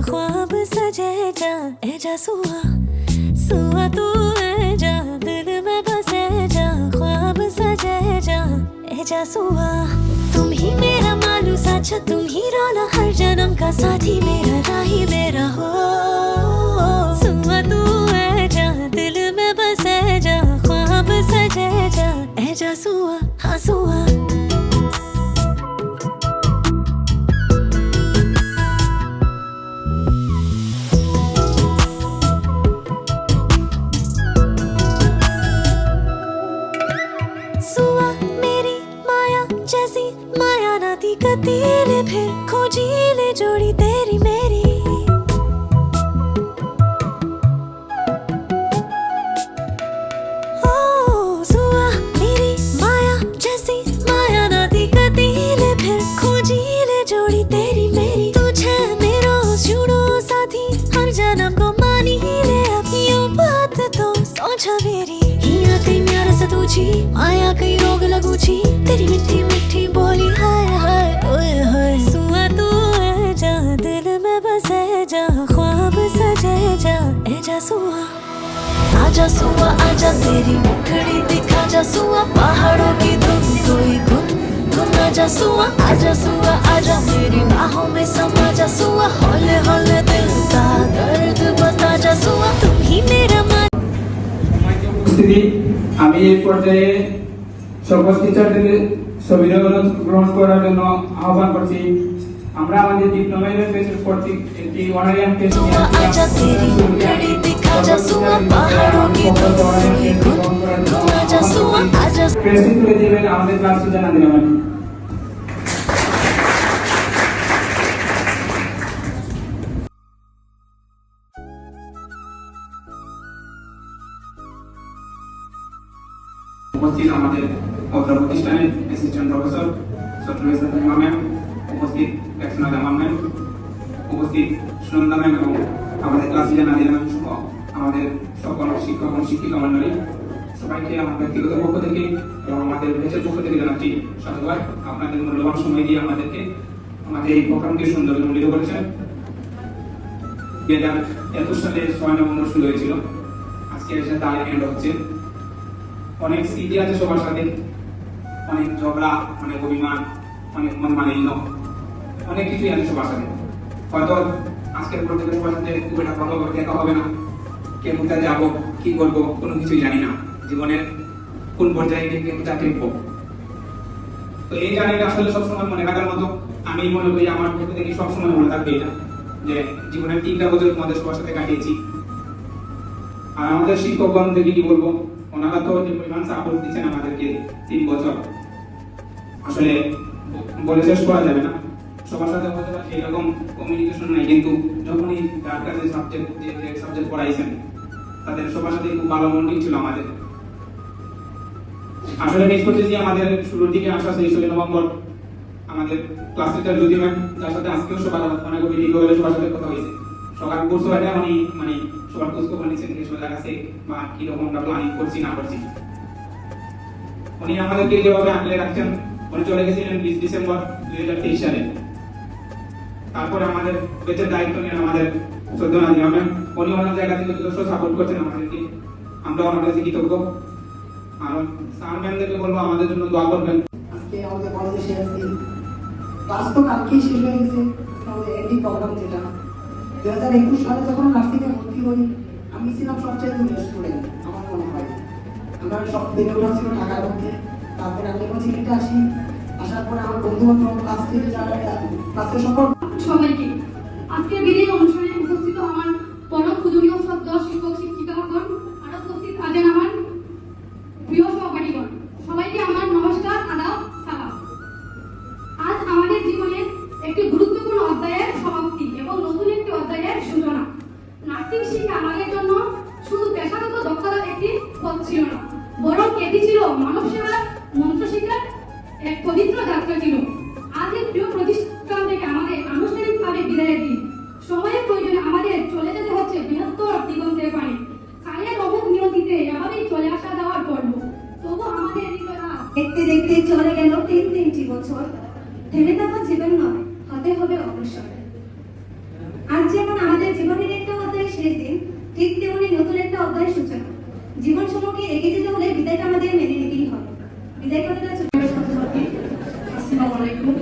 ख्वाब सजे जा ए जा सुआ सुआ तू ए जा दिल में बसे जा ख्वाब सजे जा ए जा सुआ तुम ही मेरा मालू सच तुम ही रोना हर जन्म का साथी मेरा राही मेरा हो सुआ तू ए जा दिल में बसे जा ख्वाब सजे जा ए जा सुआ हाँ सुआ जैसी माया ना थी कतीले फिर खोजीले जोड़ी तेरी मेरी ओ सुआ मेरी माया जैसी माया ना थी कतीले फिर खोजीले जोड़ी तेरी मेरी तुझे मेरो जुड़ो साथी हर जन्म को मानी ले अब यूं बात तो सोचा मेरी हिया कई म्यार से तुझी माया कई रोग लगूची तेरी मिट्टी मिट्टी बोली हाय हाय ओए हाय सुआ तू ए जा दिल में बसे जा ख्वाब सजे जा ए जा सुआ आजा सुआ आजा तेरी मुखड़ी दिखा जा सुआ पहाड़ों की धुन कोई गुन गुन आजा सुआ आजा मेरी बाहों में समा जा सुआ हौले हौले दिल का दर्द बता जा सुआ तुम ही मेरा मान আমি এই পর্যায়ে সকল টিচারদের সবিনয় গ্রহণ করার জন্য আহ্বান করছি আমরা আমাদের ডিপ্লোমা বেসের কর্তৃক একটি অনারিয়াম টেস্ট তুলে দিবেন আমাদের ক্লাস টিচার নাদিরা ম্যাডাম উপস্থিত আমাদের অত্র প্রতিষ্ঠানের অ্যাসিস্ট্যান্ট প্রফেসর সত্রুয়েসাদ ম্যাম উপস্থিত লেকচারার জামান ম্যাম উপস্থিত সুনন্দা ম্যাম এবং আমাদের ক্লাস টিচার নাদিরা ম্যাম সহ আমাদের সকল শিক্ষক এবং শিক্ষিকা মণ্ডলী সবাইকে আমার ব্যক্তিগত পক্ষ থেকে এবং আমাদের দেশের পক্ষ থেকে জানাচ্ছি সাধুবাদ আপনাদের মূল্যবান সময় দিয়ে আমাদেরকে আমাদের এই প্রোগ্রামকে সুন্দর মূল্য করেছেন 2021 সালে 6 নভেম্বর শুরু হয়েছিল আজকে এসে তার এন্ড হচ্ছে অনেক স্মৃতি আছে সবার সাথে অনেক ঝগড়া অনেক অভিমান অনেক মনমালিন্য অনেক কিছুই আছে সবার সাথে হয়তো আজকের পর থেকে সবার সাথে খুব একটা ভালোভাবে দেখা হবে না কে কোথায় যাবো কি করবো কোনো কিছুই জানি না জীবনের কোন পর্যায়ে গিয়ে কে কোথায় টেকবো তো এই জার্নিটা আসলে সবসময় মনে রাখার মতো আমি মনে করি আমার পক্ষ থেকে সবসময় মনে থাকবে এটা যে জীবনের 3টা বছর তোমাদের সবার সাথে কাটিয়েছি আর আমাদের শিক্ষকগণ থেকে কি বলবো ওনারা তো যে পরিমাণ সাপোর্ট দিচ্ছেন আমাদেরকে 3 বছর আসলে বলে শেষ করা যাবে না সবার সাথে হয়তো সেইরকম কমিউনিকেশন নাই কিন্তু যখনই তার কাছে সাবজেক্ট পড়াইছেন তাদের সবার সাথে খুব ভালো বন্ডিং ছিল আমাদের আসলে মিস করতেছি আমাদের শুরুর দিকে আসা 23 নভেম্বর আমাদের ক্লাস টিচার জ্যোতি ম্যাম যার সাথে আজকেও সবার অনেক ভিডিও করে সবার সাথে কথা হয়েছে সকাল কোর্সও এটা উনি মানে সবার কোর্স করে নিয়েছেন যে সবার কাছে বা কিরকম আমরা প্ল্যানিং করছি না করছি উনি আমাদেরকে যেভাবে আগলে রাখছেন উনি চলে গেছিলেন 20 ডিসেম্বর 2023 সালে তারপরে আমাদের বেঁচে দায়িত্ব নিয়ে আমাদের শ্রদ্ধা নাদিরা ম্যাম উনি ওনার জায়গা থেকে যথেষ্ট সাপোর্ট করছেন আমাদেরকে আমরা ওনার কাছে কৃতজ্ঞ আর স্যার ম্যামদেরকে বলবো আমাদের জন্য দোয়া করবেন আজকে আমাদের কলেজে শেষ দিন ক্লাস তো কালকেই শেষ হয়ে গেছে আমাদের এন্ডিং প্রোগ্রাম যেটা 2021 সালে যখন নার্সিংয়ে ভর্তি হই আমি ছিলাম সবচেয়ে জুনিয়র স্টুডেন্ট আমার মনে হয় আমরা সব দিনে ওঠা ছিল ঢাকার মধ্যে তারপরে আমি যখন সিলেটে আসি আসার পরে আমার বন্ধু বান্ধব ক্লাস থেকে যারা ক্লাসের সকল সবাইকে আজকের বিদায় অনুষ্ঠানে উপস্থিত আমার পরম পূজনীয় শ্রদ্ধ শিক্ষক শিক্ষিকাগণ আরো উপস্থিত আছেন আমার প্রিয় সহপাঠীগণ সবাইকে আমার নমস্কার আদাব সালাম আজ আমাদের জীবনের একটি গুরুত্বপূর্ণ অধ্যায়ের সমাপ্তি এবং নতুন একটি অধ্যায়ের সূচনা নার্সিং শিক্ষা আমাদের জন্য শুধু পেশাগত দক্ষতার একটি পথ ছিল না বরং এটি ছিল মানব সেবার মন্ত্র শিক্ষার এক পবিত্র যাত্রা ছিল আজ এই প্রিয় প্রতিষ্ঠান থেকে আমাদের আনুষ্ঠানিকভাবে বিদায়ের দিন সময়ের প্রয়োজনে আমাদের চলে যেতে হচ্ছে বৃহত্তর দিগন্তের পানে কালের অমুক নিয়তিতে এভাবেই চলে আসা যাওয়ার পর্ব তবু আমাদের দেখতে দেখতে চলে গেল 3টি বছর থেমে থাকা জীবন নয় হতে হবে অবসর আজ যেমন ঠিক তেমনি নতুন একটা অধ্যায়ের সূচনা। জীবন সম্পর্কে এগিয়ে যেতে হলে বিদায়টা আমাদের মেনে নিতেই হবে। বিদায় কথাটা আসসালামু আলাইকুম।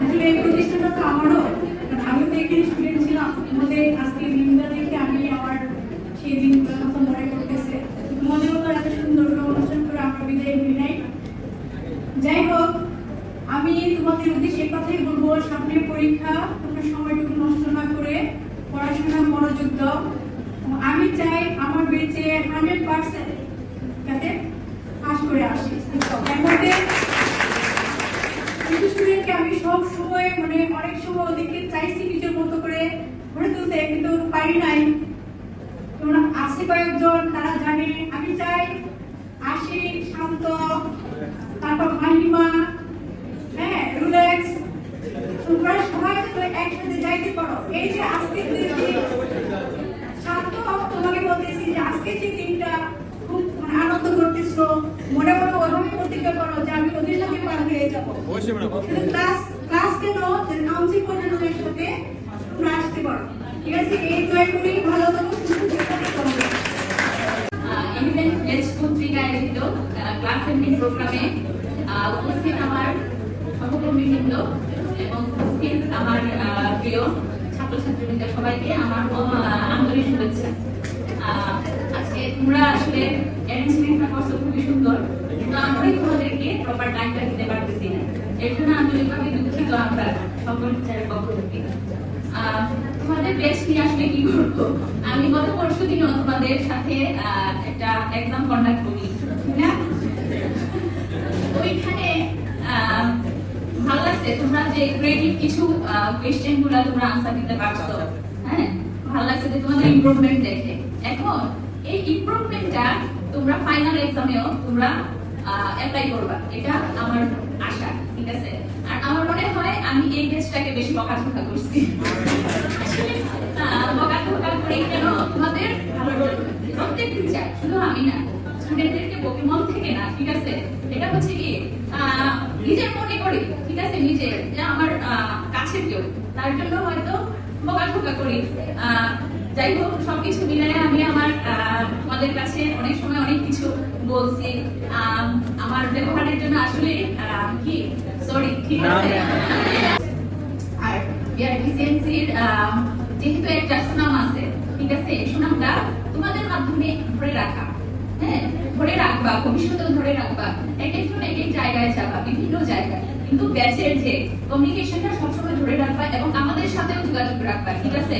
আসলে এই প্রতিষ্ঠানটা তো আমারও, আমি তো এখানে স্টুডেন্ট ছিলাম। আমাদের আজকে দিনটা দেখে আমি আমার সেই দিনগুলোর কথা মনে করতেছে। তোমাদের মতো এত সুন্দর করে অনুষ্ঠান করে আমরা বিদায় নিই নাই। যাই হোক, আমি তোমাদের উদ্দেশ্যে কথাই বলবো, সামনের পরীক্ষা তোমরা সময়টুকু নষ্ট না করে পড়াশোনা মনোযোগ দাও। আমি চাই আমার বেঁচে 100% যাতে পাস করে আসি। এর মধ্যে কিছু স্টুডেন্টকে আমি সব সময় মানে অনেক সময় ওদেরকে চাইছি নিজের মতো করে গড়ে তুলতে, কিন্তু পারি নাই। তোমরা আছে কয়েকজন, তারা জানে। আমি চাই আশিক, শান্ত, তারপর মাহিমা, হ্যাঁ রিল্যাক্স, তোমরা সবাই একসাথে যাইতে পারো। এই যে আজকে শান্ত, তোমাকে বলতেছি যে আজকে যে দিনটা খুব আনন্দ করতেছো, মনে মনে ওইভাবে প্রতিজ্ঞা করো যে আমি ওদের সাথে পার হয়ে যাবো। শুধু ক্লাস কেন, কাউন্সিল পর্যন্তের সাথে তোমরা আসতে পারো, ঠিক আছে? এই দয়া করি ভালো থাকো, সুস্থ থাকো। ইভেন্ট প্লেস পত্রিকা আয়োজিত ক্লাস এন্ডিং প্রোগ্রামে উপস্থিত আমার সহকর্মীবৃন্দ এবং উপস্থিত আমার প্রিয় ছাত্রছাত্রীবৃন্দ, সবাইকে আমার আন্তরিক শুভেচ্ছা। আজকে তোমরা আসলে অ্যারেঞ্জমেন্টটা করছো খুবই সুন্দর, কিন্তু আমরা তোমাদেরকে প্রপার টাইমটা দিতে পারতেছি না। এর জন্য আন্তরিকভাবে দুঃখিত আমরা সকল টিচারের পক্ষ থেকে। তোমাদের ব্যাচ নিয়ে আসলে কি করবো, আমি গত পরশু দিনও তোমাদের সাথে একটা এক্সাম কন্ডাক্ট করি না, ওইখানে ভালো লাগছে তোমরা যে ক্রিয়েটিভ কিছু কোয়েশ্চেন গুলা তোমরা আনসার দিতে পারছো। হ্যাঁ, ভালো লাগছে যে তোমাদের ইমপ্রুভমেন্ট দেখে। এখন এই ইমপ্রুভমেন্টটা তোমরা ফাইনাল এক্সামেও তোমরা অ্যাপ্লাই করবা, এটা আমার আশা, ঠিক আছে? আর আমার মনে হয় আমি এই টেস্টটাকে বেশি বকাঝকা করছি। বকাঝকা করি কেন? তোমাদের ভালোর জন্য। প্রত্যেক টিচার, শুধু আমি না, স্টুডেন্টদেরকে বকি মন থেকে না, ঠিক আছে? এটা হচ্ছে কি নিজের মনে করি, ঠিক আছে, নিজের যে আমার কাছের কেউ, তার জন্য হয়তো বকাঝকা করি। যাই হোক, সবকিছু মিলিয়ে আমি আমার তোমাদের কাছে অনেক সময় অনেক কিছু বলছি। আমার ব্যবহারের জন্য আসলে কি সরি, ঠিক আছে? আর এফিসিয়েন্সির যেহেতু একটা সুনাম আছে, ঠিক আছে, এই সুনামটা তোমাদের মাধ্যমে ধরে রাখা, হ্যাঁ ধরে রাখবা, ভবিষ্যতেও ধরে রাখবা। এক একজন এক এক জায়গায় যাবা, বিভিন্ন জায়গায়, কিন্তু ব্যাচের যে কমিউনিকেশনটা সবসময় ধরে রাখবা এবং আমাদের সাথেও যোগাযোগ রাখবা, ঠিক আছে?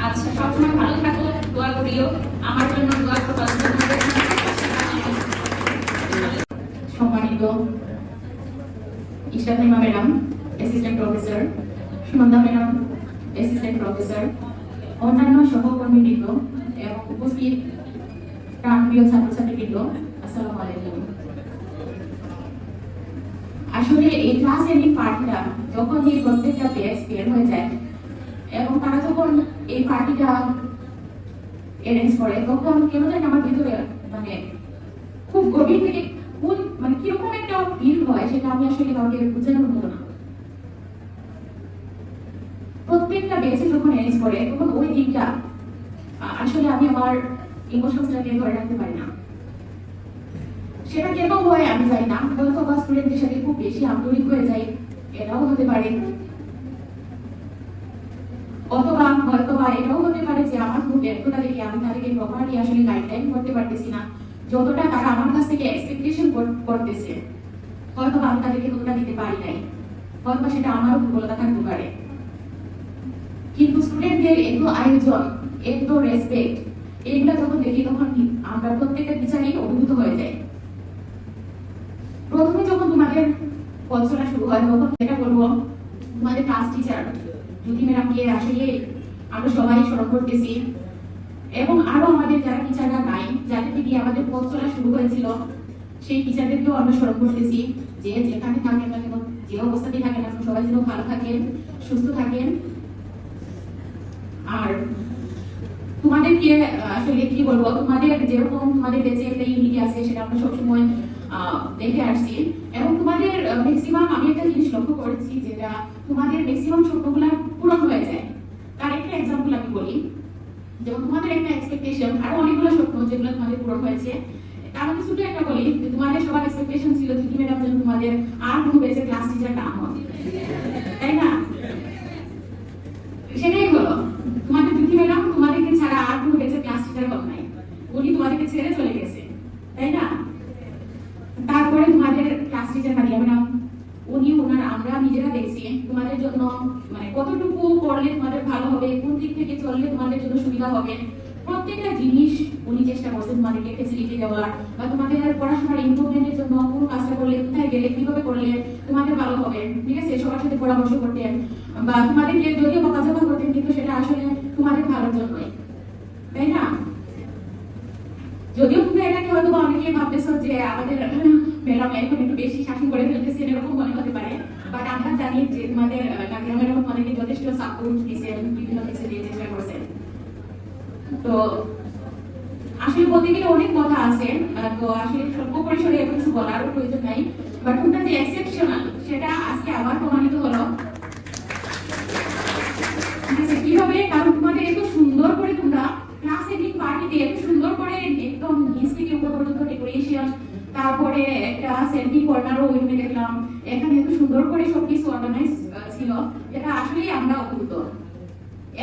আচ্ছা, সবসময় ভালো থাকো, দোয়া করিও, আমার জন্য দোয়া করবা। সম্মানিত Ishratima madam, assistant professor, Sunanda madam, assistant professor, অন্যান্য সহকর্মীবৃন্দ এবং উপস্থিত প্রিয় ছাত্রছাত্রীবৃন্দ, আসসালামু আলাইকুম। আসলে এই ক্লাস এন্ডিং পার্টিটা যখন এই প্রত্যেকটা ব্যাচ বের হয়ে যায় এবং তারা যখন এই পার্টিটা অ্যারেঞ্জ করে, তখন কেন জানি আমার ভিতরে মানে খুব গভীর থেকে মানে কিরকম একটা ফিল হয়, সেটা আমি আসলে কাউকে বোঝানোর মতো না। প্রত্যেকটা ব্যাচে যখন অ্যারেঞ্জ করে, তখন ওই দিনটা আসলে আমি আমার ইমোশনসটাকে ধরে রাখতে পারি না। সেটা কেন হয় আমি জানি না, হয়তো বা স্টুডেন্টদের সাথে খুব বেশি আন্তরিক হয়ে যাই, এটাও হতে পারে, অথবা হয়তো বা এটাও হতে পারে যে আমার খুব ব্যর্থতা দেখে আমি তাদেরকে প্রপারলি আসলে গাইডলাইন করতে পারতেছি না, যতটা তারা আমার কাছ থেকে এক্সপেকটেশন করতেছে, হয়তো আমি তাদেরকে ততটা দিতে পারি নাই, হয়তো সেটা আমারও দুর্বলতা থাকতে পারে। কিন্তু স্টুডেন্টদের এত আয়োজন, এত রেসপেক্ট, এগুলা যখন দেখি তখন আমরা প্রত্যেকটা টিচারই অভিভূত হয়ে যায়। প্রথমে যখন তোমাদের পড়াশোনা শুরু হয়, তখন যেটা বলবো, তোমাদের ক্লাস টিচার জ্যোতি ম্যাডামকে আসলে আমরা সবাই স্মরণ করতেছি, এবং আরো আমাদের যারা টিচাররা নাই, যাদেরকে দিয়ে আমাদের পথ চলা শুরু হয়েছিল, সেই টিচারদেরকেও আমরা স্মরণ করতেছি যে যেখানে থাকেন না কেন, যে অবস্থাতেই থাকেন না, সবাই যেন ভালো থাকেন, সুস্থ থাকেন। আর তোমাদেরকে আসলে কি বলবো, তোমাদের যেরকম তোমাদের বেঁচে একটা ইউনিটি আছে, সেটা আমরা সবসময় দেখে আসছি, এবং তোমাদের ম্যাক্সিমাম আমি একটা জিনিস লক্ষ্য করেছি, যেটা তোমাদের ম্যাক্সিমাম স্বপ্নগুলা পূরণ হয়ে যায়। তার একটা এক্সাম্পল আমি বলি, যেমন তোমাদের একটা এক্সপেকটেশন, আরো অনেকগুলো স্বপ্ন যেগুলো তোমাদের পূরণ হয়েছে। তার মধ্যে ছোট একটা বলি, তোমাদের সবার এক্সপেকটেশন ছিল তিথি ম্যাডাম যেন তোমাদের আর কোনো বেঁচে ক্লাস টিচার না হয়, তাই না? সেটাই হলো, তোমাদের তিথি ম্যাডাম তোমাদেরকে ছাড়া আর কোনো বেঁচে ক্লাস টিচার হবে নাই, উনি তোমাদেরকে ছেড়ে চলে গেছে, তাই না? তারপরে তোমাদের ক্লাস টিচার মারিয়া ম্যাডাম, উনি আমরা নিজেরা দেখছি তোমাদের জন্য মানে কতটুকু পড়লে তোমাদের ভালো হবে, কোন দিক থেকে চললে তোমাদের জন্য সুবিধা হবে, প্রত্যেকটা জিনিস উনি চেষ্টা করছেন তোমাদেরকে ফেসিলিটি দেওয়ার বা তোমাদের পড়াশোনার ইমপ্রুভমেন্টের জন্য কোনো কাজটা করলে কোথায় গেলে কিভাবে করলে তোমাদের ভালো হবে, ঠিক আছে, সবার সাথে পরামর্শ করতেন বা তোমাদেরকে যদিও বকাঝকা করতেন কিন্তু সেটা আসলে তোমাদের ভালোর জন্যই, তাই না? যদিও তোমরা এটাকে হয়তো অনেকেই ভাবতেছো যে আমাদের ম্যাডাম এখন একটু বেশি শাসন করে ফেলতেছে, এরকম মনে হতে পারে, বাট আমরা জানি যে তোমাদের কাকিরা ম্যাডাম তোমাদেরকে যথেষ্ট সাপোর্ট দিয়েছেন, বিভিন্ন কিছু দিয়ে চেষ্টা করছেন। তো আসলে বলতে গেলে অনেক কথা আছে, তো আসলে স্বল্প পরিসরে এখন কিছু বলারও প্রয়োজন নাই, বাট তোমরা যে এক্সেপশনাল সেটা আজকে আবার প্রমাণিত হলো। কিভাবে? কারণ তোমাদের এত সুন্দর করে তোমরা ক্লাস এন্ডিং পার্টিতে এত সুন্দর করে একদম নিচ থেকে উপর পর্যন্ত ডেকোরেশন, তারপরে একটা সেলফি কর্নারও ওই রুমে দেখলাম, এখানে এত সুন্দর করে সবকিছু অর্গানাইজ ছিল, যেটা আসলেই আমরা অভূত।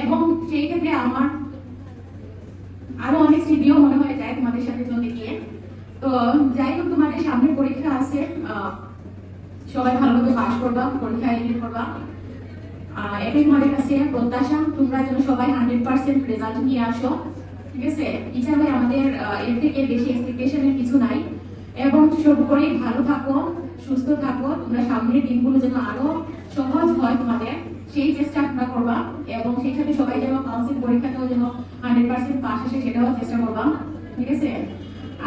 এবং সেই ক্ষেত্রে আমার আরো অনেক স্মৃতিও মনে হয়ে যায় তোমাদের সাথে চলতে গিয়ে। তো যাই হোক, তোমাদের সামনে পরীক্ষা আছে, সবাই ভালোভাবে পাস করবা, পরীক্ষায় এলিট করবা, এটাই তোমাদের কাছে প্রত্যাশা, তোমরা যেন সবাই 100% রেজাল্ট নিয়ে আসো, ঠিক আছে? হিসাবে আমাদের এর থেকে বেশি এক্সপেকটেশনের কিছু নাই। এবং সর্বোপরি ভালো থাকো, সুস্থ থাকো, তোমরা সামনের দিনগুলো যেন আরো সহজ হয় তোমাদের, সেই চেষ্টা তোমরা করবা। এবং সেই সাথে সবাই যেন কাউন্সিল পরীক্ষাতেও যেন 100% পাস আসে সেটাও চেষ্টা করবা, ঠিক আছে?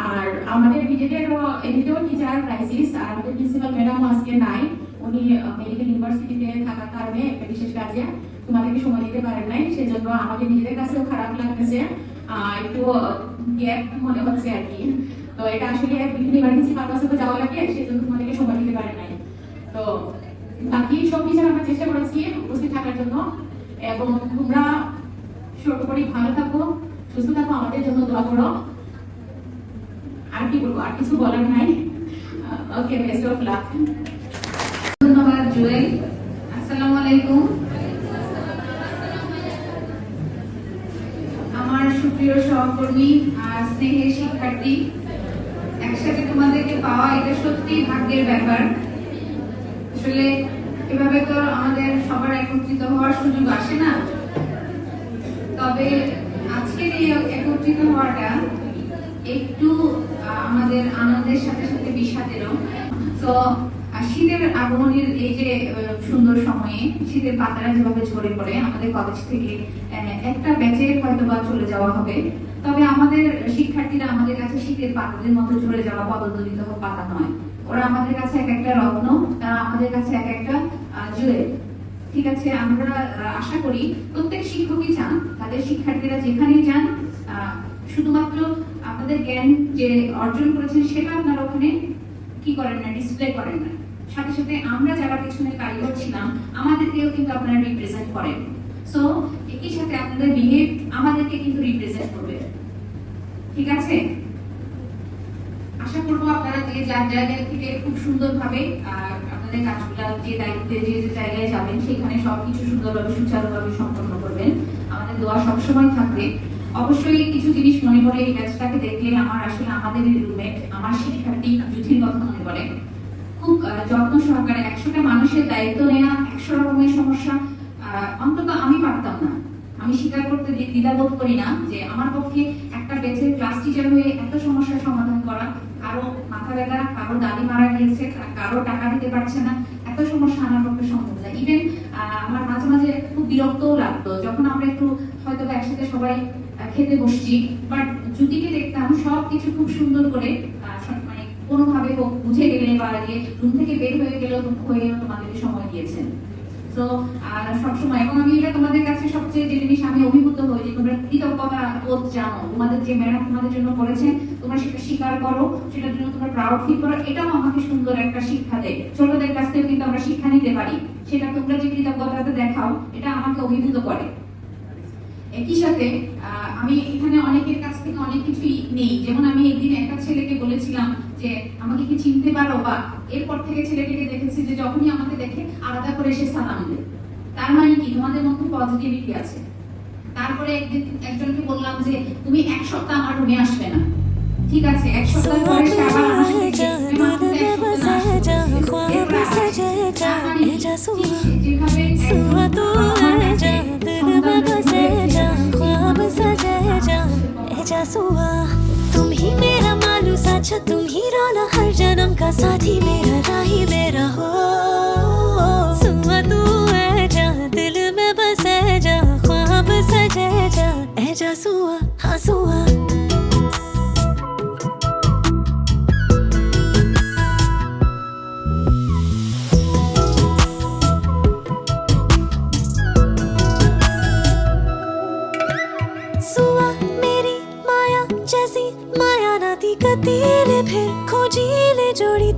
আর আমাদের নিজেদেরও এদিকেও টিচার ক্রাইসিস, আর আমাদের প্রিন্সিপাল ম্যাডাম আজকে নাই, উনি মেডিকেল ইউনিভার্সিটিতে থাকার কারণে একটা বিশেষ কাজে তোমাদেরকে সময় দিতে পারেন নাই, সেজন্য আমাদের নিজেদের কাছেও খারাপ লাগতেছে, একটু গ্যাপ মনে হচ্ছে আর কি। তো এটা আসলে বিভিন্ন ইমার্জেন্সি পারপাসে তো যাওয়া লাগে, সেজন্য তোমাদেরকে সময় দিতে পারেন নাই। তো বাকি সব টিচার আমরা চেষ্টা করেছি উপস্থিত থাকার জন্য, এবং তোমরা সর্বোপরি ভালো থাকো, সুস্থ থাকো, আমাদের জন্য দোয়া করো। আর কি বলবো, আর কিছু বলার নাই। ওকে, বেস্ট অফ লাক। ধন্যবাদ জুয়েল। আসসালামু আলাইকুম। আমার সুপ্রিয় সহকর্মী আর স্নেহের শিক্ষার্থী, একসাথে তোমাদেরকে পাওয়া এটা সত্যি ভাগ্যের ব্যাপার। আসলে এভাবে তো আমাদের সবার একত্রিত হওয়ার সুযোগ আসে না, তবে আজকের এই একত্রিত হওয়াটা একটু আমাদের আনন্দের সাথে সাথে বিষাদেরও। তো শীতের আগমনের এই যে সুন্দর সময়ে শীতের পাতারা যেভাবে ঝরে পড়ে, আমাদের কলেজ থেকে একটা ব্যাচে হয়তো বা চলে যাওয়া হবে, তবে আমাদের শিক্ষার্থীরা আমাদের কাছে শীতের পাতাদের মতো ঝরে যাওয়া পদদলিত পাতা নয়, ওরা আমাদের কাছে এক একটা রত্ন, তারা আমাদের কাছে এক একটা জুয়েল, ঠিক আছে? আমরা আশা করি প্রত্যেক শিক্ষকই চান তাদের শিক্ষার্থীরা যেখানেই যান শুধুমাত্র আপনাদের জ্ঞান যে অর্জন করেছেন সেটা আপনারা ওখানে কি করেন না, ডিসপ্লে করেন না, সাথে সাথে আমরা যারা পিছনে কারিগর ছিলাম আমাদেরকেও কিন্তু আপনারা রিপ্রেজেন্ট করেন। সো একই সাথে আপনাদের বিহেভ আমাদেরকে কিন্তু রিপ্রেজেন্ট করবে, ঠিক আছে? আশা করবো আপনারা যে যার জায়গা থেকে খুব সুন্দরভাবে আপনাদের কাজগুলা যে দায়িত্বে যে জায়গায় যাবেন সেখানে সবকিছু সুন্দরভাবে সুচারুভাবে সম্পন্ন করবেন। আমাদের দোয়া সবসময় থাকবে। অবশ্যই কিছু জিনিস মনে পড়ে এই ব্যাচটাকে দেখলে আমার আসলে আমাদের রুমমেট, আমার শিক্ষার্থী জুথির কথা মনে পড়ে। খুব যত্ন সহকারে 100টা মানুষের দায়িত্ব নেওয়া, 100 রকমের সমস্যা অন্তত আমি পারতাম না। আমি স্বীকার করতে দ্বিধাবোধ করি না যে আমার পক্ষে একটা বেচের ক্লাস টিচার হয়ে এত সমস্যার সমাধান করা, কারো মাথা ব্যথা, কারো দাদি মারা গিয়েছে, কারো টাকা দিতে পারছে না, এত সমস্যা আমার পক্ষে সম্ভব না। ইভেন আমার মাঝে মাঝে খুব বিরক্তও লাগতো যখন আমরা একটু হয়তো একসাথে সবাই খেতে বসছি, বাট জুতিকে দেখতাম সবকিছু খুব সুন্দর করে মানে কোনোভাবে বুঝে গেলে বা রুম থেকে বের হয়ে গেলেও তোমাদেরকে সময় দিয়েছেন। তো সবসময়, এবং আমি এটা তোমাদের কাছে সবচেয়ে যে জিনিস আমি অভিভূত হই যে তোমরা কৃতজ্ঞতা বোধ জানো, তোমাদের যে ম্যাডাম তোমাদের জন্য করেছে তোমরা সেটা স্বীকার করো, সেটার জন্য তোমরা প্রাউড ফিল করো, এটাও আমাকে সুন্দর একটা শিক্ষা দেয়। ছোটদের কাছ থেকে কিন্তু আমরা শিক্ষা নিতে পারি, সেটা তোমরা যে কৃতজ্ঞতাটা দেখাও এটা আমাকে অভিভূত করে। একই সাথে আমি এখানে অনেকের কাছ থেকে অনেক কিছুই নেই, যেমন আমি একদিন একটা ছেলেকে বলেছিলাম যে আমাকে কি চিনতে পারো, বা এরপর থেকে ছেলেটিকে দেখেছি যে যখনই আমাকে দেখে আলাদা করে সে সালাম দেয়। তার মানে কি তোমাদের মধ্যে পজিটিভিটি আছে। তারপরে একদিন একজনকে বললাম যে তুমি এক সপ্তাহ আমার রুমে আসবে না, ঠিক আছে, এক সপ্তাহ পরে সে আবার আমার সাথে গিয়ে তুমি মাত্র এক সপ্তাহ না আসবে। এরপর আবার সে। তার মানে কি? ঠিক যেভাবে सुआ तू है जा दिल में बसे जा ख्वाब सजे जा ए जा सुआ तुम ही मेरा मालू साचा तुम ही रोना हर जन्म का साथी मेरा राही मेरा हो सुआ तू है जा दिल में बसे जा ख्वाब सजे जा ए जा सुआ हाँ सुआ सुआ मेरी माया जैसी माया ना थी कतीले फिर खोजी ले जोड़ी